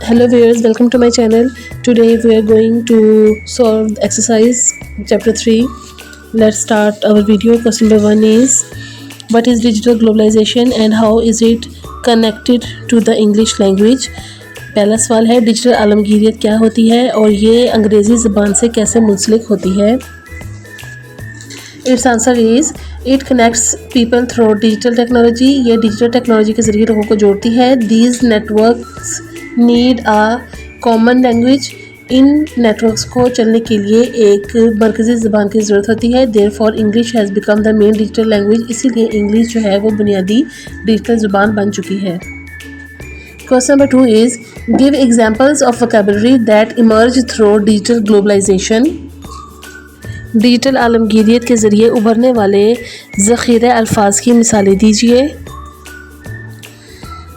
Hello viewers, welcome to my channel. Today we are going to solve the exercise chapter 3. Let's start our video. Question number 1 is, what is digital globalization and how is it connected to the English language? पहला सवाल है, digital आलमगीरियत क्या होती है और ये अंग्रेज़ी ज़बान से कैसे मुंसलिक होती है? Its answer is, it connects people through digital technology. ये डिजिटल टेक्नोलॉजी के ज़रिए लोगों को जोड़ती है. These networks need a common language. इन नेटवर्क्स को चलने के लिए एक मरकज़ी ज़बान की ज़रूरत होती है. Therefore English has become the main digital language. इसीलिए इंग्लिश जो है वो बुनियादी डिजिटल ज़बान बन चुकी है. Question number 2 is, give examples of vocabulary that emerge through digital globalisation. Digital आलमगीरियत के ज़रिए उभरने वाले ज़ख़ीरे अल्फाज की मिसालें दीजिए.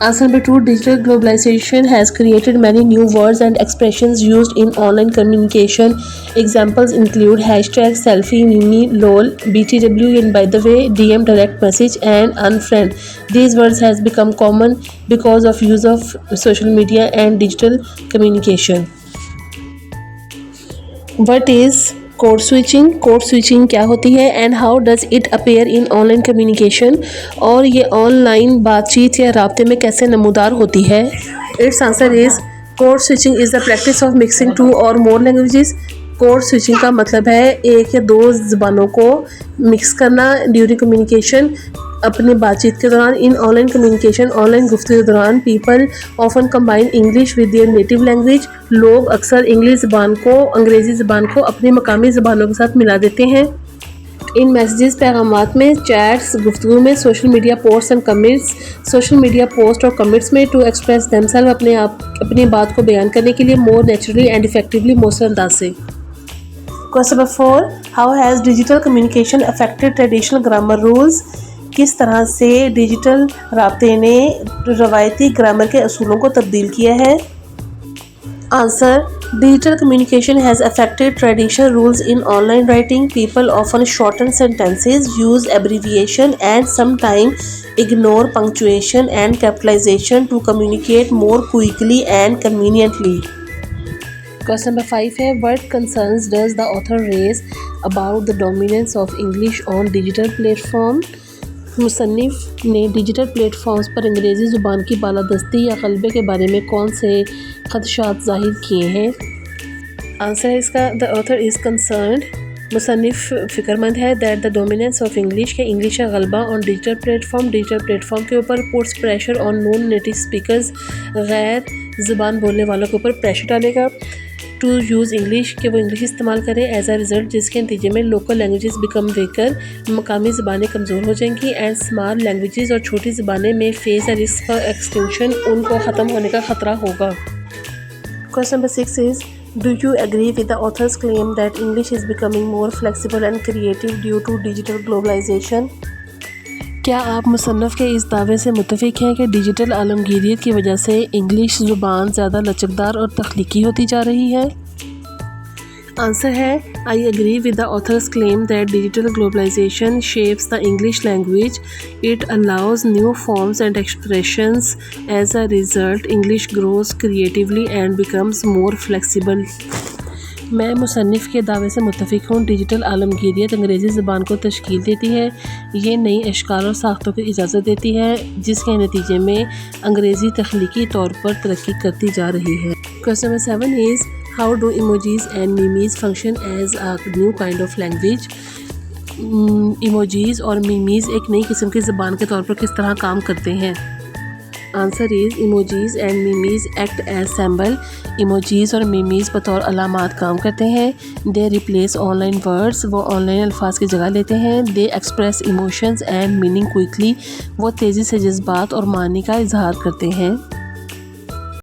Answer number 2, digital globalization has created many new words and expressions used in online communication. Examples include hashtag, selfie, meme, lol, BTW, and by the way, DM, direct message, and unfriend. These words has become common because of use of social media and digital communication. What is code switching? Code switching क्या होती है and how does it appear in online communication, और ये online बातचीत या राब्ते में कैसे नमूदार होती है? Its answer is, code switching is the practice of mixing two और मोर लैंग्वेजेस. कोड स्विचिंग का मतलब है एक या दो ज़बानों को मिक्स करना ड्यूरिंग कम्युनिकेशन, अपनी बातचीत के दौरान. इन ऑनलाइन कम्युनिकेशन, ऑनलाइन गुफ्तगू के दौरान people often combine English with their native language. लोग अक्सर इंग्लिश ज़बान को, अंग्रेज़ी ज़बान को अपनी मकामी ज़बानों के साथ मिला देते हैं. इन मैसेजेस, पैगामात में, चैट्स, गुफ्तगू में, social media post and comments. Social media post और कमेंट्स में टू एक्सप्रेस देमसेल्फ, अपनी बात को बयान करने के लिए मोर नेचुरली एंड इफेक्टिवली, मौसर अंदाज से. Question number 4, how has digital communication affected traditional grammar rules. किस तरह से डिजिटल राब्ते ने रवायती ग्रामर के असूलों को तब्दील किया है? Answer, digital communication has affected traditional rules in online writing. People often shorten sentences, use abbreviation and sometime ignore punctuation and capitalisation to communicate more quickly and conveniently. Question number 5 है, what concerns does the author raise about the dominance of English on digital platform. मुसन्निफ ने digital platforms पर अंग्रेज़ी ज़ुबान की बालादस्ती या ग़लबे के बारे में कौन से ख़दशात ज़ाहिर किए हैं? आंसर है इसका, द ऑथर इज़ कंसर्न्ड, मुसन्निफ फ़िक्रमंद है that the dominance of English के इंग्लिश का ग़लबा ऑन डिजिटल प्लेटफॉर्म के ऊपर puts pressure on non native speakers, गैर ज़ुबान बोलने वालों के ऊपर प्रेशर डालेगा टू यूज़ इंग्लिश, कि वो इंग्लिश इस्तेमाल करें. एज आ रिज़ल्ट, जिसके नतीजे में लोकल लैंग्वेजेस बिकम वीकर, मकामी ज़बानें कमज़ोर हो जाएंगी, एंड स्मॉल लैंग्वेजेस और छोटी ज़बानें में फेस या रिस्क ऑफ एक्सटिंक्शन, उनको ख़त्म होने का ख़तरा होगा. Question number 6 is, do you agree with the author's claim that English is becoming more flexible and creative due to digital globalization. क्या आप मुसन्नफ़ के इस दावे से मुत्तफ़िक हैं कि डिजिटल आलमगीरियत की वजह से इंग्लिश ज़ुबान ज़्यादा लचकदार और तख्लीकी होती जा रही है? आंसर है, I agree with the author's claim that digital globalization shapes the English language. It allows new forms and expressions. As a result, English grows creatively and becomes more flexible. मैं मुसन्निफ़ के दावे से मुत्तफ़िक हूँ. डिजिटल आलमगीरियत अंग्रेज़ी ज़बान को तश्कील देती है. ये नई अशकाल और साख्तों की इजाज़त देती है, जिसके नतीजे में अंग्रेज़ी तख्लीकी तौर पर तरक्की करती जा रही है. Question number 7 is, how do emojis and memes function as a new kind of language. Emojis और मीमीज़ एक नई किस्म की ज़बान के तौर पर किस तरह काम करते हैं? Answer is, emojis and memes act as symbol. Emojis और मीमीज़ बतौर अलामात काम करते हैं. दे रिप्लेस ऑनलाइन वर्ड्स, वो ऑनलाइन अल्फाज की जगह लेते हैं. They express emotions and meaning quickly, वो तेज़ी से जज्बात और मानी का इजहार करते हैं.